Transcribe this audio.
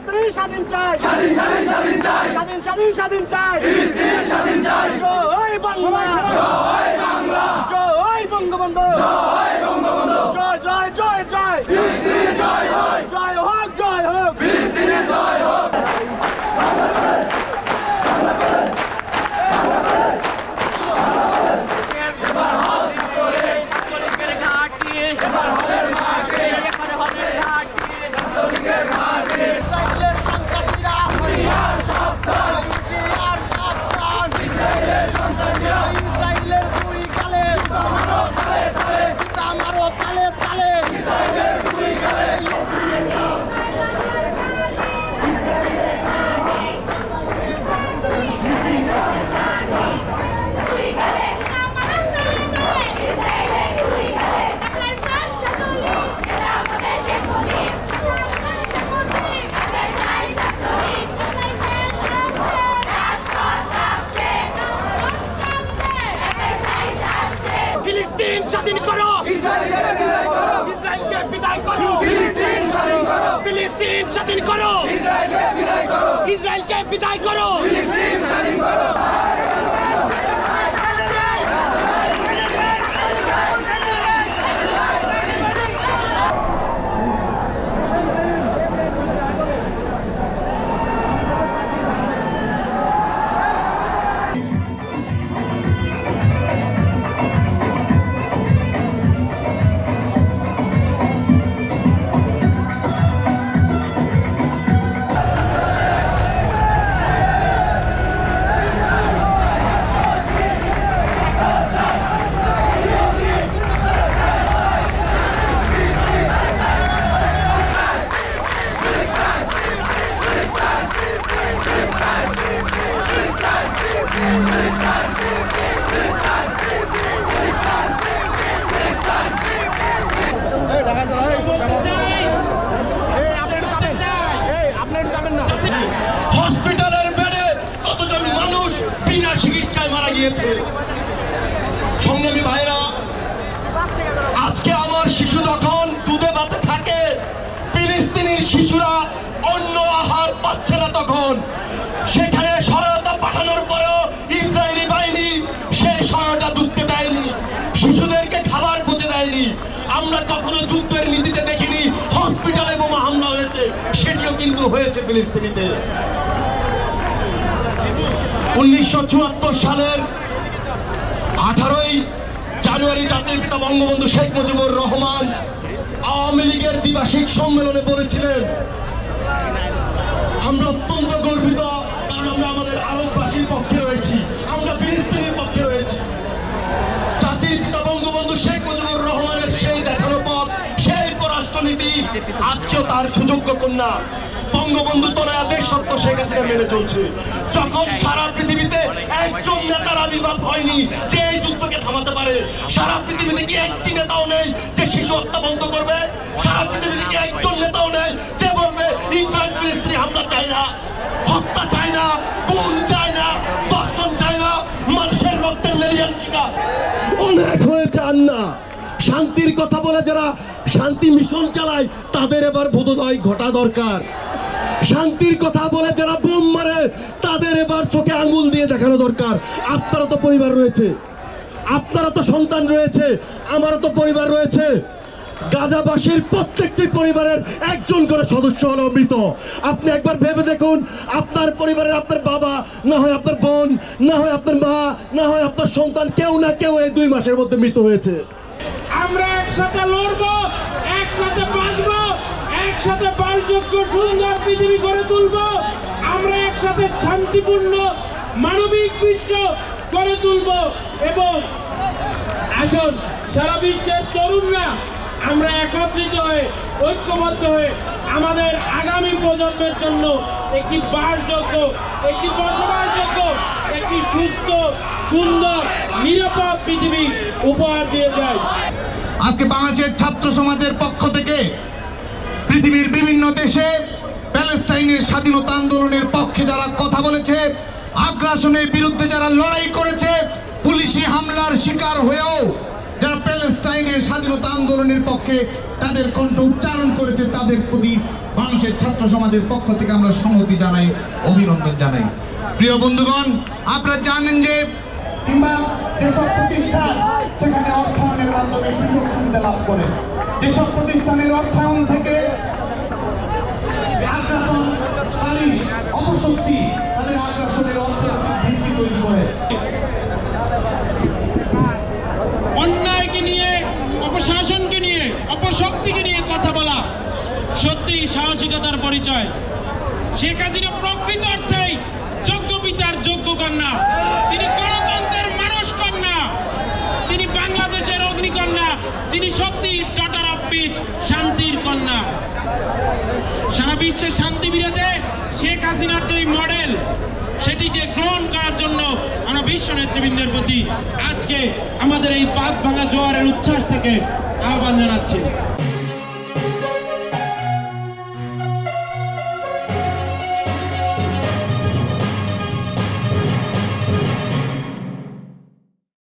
স্বাধীন চাই, স্বাধীন স্বাধীন স্বাধীন চাই, স্বাধীন স্বাধীন স্বাধীন চাই, ফিলিস্তিনের স্বাধীন চাই। জয় বাংলা, জয় বাংলা, জয় বঙ্গবন্ধু, জয় বঙ্গবন্ধু, জয় জয় জয় জয়, ফিলিস্তিনের জয় হোক, জয় হোক, জয় হোক, ফিলিস্তিনের জয় হোক। ফিলিস্তিন স্বাধীন করো, ইসরায়েলকে বিদায় করো, ফিলিস্তিন স্বাধীন করো, ফিলিস্তিন স্বাধীন করো, ইসরায়েলকে বিদায় করো, ইসরায়েলকে বিদায় করো, ফিলিস্তিন স্বাধীন করো। হসপিটালের বেডে কতজন মানুষ বিনা চিকিৎসায় মারা গিয়েছে। সংগ্রামী ভাইরা, আজকে আমার শিশু যখন দুধে ভাতে থাকে, ফিলিস্তিনের শিশুরা অন্য আহার পাচ্ছে না, তখন সেখানে সহায়তা পাঠানোর পরেও ইসরায়েলি বাহিনী সেই সহায়তা ঢুকতে দেয়নি, শিশুদেরকে খাবার পৌঁছে দেয়নি। আমরা কখনো যুদ্ধের নীতিতে দেখিনি হসপিটালে বোমা হামলা হয়েছে, সেটিও কিন্তু হয়েছে ফিলিস্তিনিতে। 1974 সালের 18ই জানুয়ারি জাতির পিতা বঙ্গবন্ধু শেখ মুজিবুর রহমান আওয়ামী লীগের দ্বিবার্ষিক সম্মেলনে বলেছিলেন, আমরা অত্যন্ত গর্বিত, কারণ আমরা আমাদের আরববাসীর পক্ষে রয়েছি, আমরা ফিলিস্তিনের পক্ষে রয়েছি। জাতির পিতা বঙ্গবন্ধু শেখ মুজিবুর রহমানের সেই দেখানো পথ, সেই পররাষ্ট্রনীতি আজকেও তার সুযোগ্য কন্যা বঙ্গবন্ধু তনয়া দেশরত্ন শেখ হাসিনা মেনে চলছে। যখন সারা পৃথিবীতে একজন নেতার আবির্ভাব হয়নি যে এই যুদ্ধকে থামাতে পারে, সারা পৃথিবীতে কি একটি নেতাও নেই যে শিশু হত্যা বন্ধ করবে, সারা পৃথিবীতে কি একজন নেতাও নেই যে বলবে ইসরায়েল ফিলিস্তিনি হামলা চাই না, হত্যা চাই না, খুন চাই না, ধর্ষণ চাই না, মানুষের রক্তের লেলিয়ান টিকা অনেক হয়েছে। আর না, শান্তির কথা বলে যারা শান্তি মিশন চালায় তাদের এবার বোধোদয় ঘটা দরকার। শান্তির কথা বলে যারা বোম মারে তাদের এবার চোখে আঙুল দিয়ে দেখানো দরকার। আপনারা তো পরিবার রয়েছে, আপনারা তো সন্তান রয়েছে, আমারও তো পরিবার রয়েছে। গাজাবাসীর প্রত্যেকটি পরিবারের একজন করে সদস্য হলো মৃত। আপনি একবার ভেবে দেখুন, আপনার পরিবারের আপনার বাবা, না হয় আপনার বোন, না হয় আপনার মা, না হয় আপনার সন্তান, কেউ না কেউ এই 2 মাসের মধ্যে মৃত হয়েছে। আমরা একসাথে লড়বো, একসাথে বাঁচবো, একসাথে বাসযোগ্য সুন্দর পৃথিবী গড়ে তুলবো। আমরা একসাথে শান্তিপূর্ণ মানবিক বিশ্ব গড়ে তুলবো। এবং আসুন সারা বিশ্বের তরুণরা আমরা একত্রিত হয়ে, ঐক্যবদ্ধ হয়ে আমাদের আগামী প্রজন্মের জন্য একটি বাসযোগ্য, একটি বসবাসযোগ্য, একটি সুস্থ, সুন্দর, নিরাপদ পৃথিবী উপহার দিয়ে যায়। আজকে বাংলাদেশের ছাত্র সমাজের পক্ষ থেকে পৃথিবীর বিভিন্ন দেশে প্যালেস্টাইনের স্বাধীনতা আন্দোলনের পক্ষে যারা কথা বলেছে, আগ্রাসনের বিরুদ্ধে যারা লড়াই করেছে, পুলিশি হামলার শিকার হয়েও যারা প্যালেস্টাইনের স্বাধীনতা আন্দোলনের পক্ষে তাদের কণ্ঠ উচ্চারণ করেছে, তাদের প্রতি মানুষের ছাত্র সমাজের পক্ষ থেকে আমরা সংহতি জানাই, অভিনন্দন জানাই। প্রিয় বন্ধুগণ, আপনারা জানেন যে কিংবা যেসব প্রতিষ্ঠান সেখানে অর্থায়নের মাধ্যমে সুযোগ সুবিধা লাভ করে, যেসব প্রতিষ্ঠানের অর্থায়ন থেকে আগ্রাসন, পালিশ, অপশক্তি তাদের আগ্রাসনের অর্থনৈতিক ভিত্তি তৈরি করে। অন্যায়কে নিয়ে, অপশাসনকে নিয়ে, অপশক্তিকে নিয়ে কথা বলা সত্যি সাহসিকতার পরিচয়। শেখ হাসিনা প্রকৃত অর্থেই যোগ্য পিতার যোগ্য কন্যা। তিনি গণতন্ত্রের মানুষ কন্যা, তিনি বাংলাদেশের অগ্নিকন্যা, তিনি সত্যি ডটার অফ পিস, শান্তির কন্যা। সারা বিশ্বে শান্তি বিরাজে শেখ হাসিনার যে মডেল, সেটিকে গ্রহণ করার জন্য আমরা বিশ্ব নেতৃবৃন্দের প্রতি আজকে আমাদের এই বাঁধ ভাঙা জোয়ারের উচ্ছ্বাস থেকে আহ্বান জানাচ্ছি।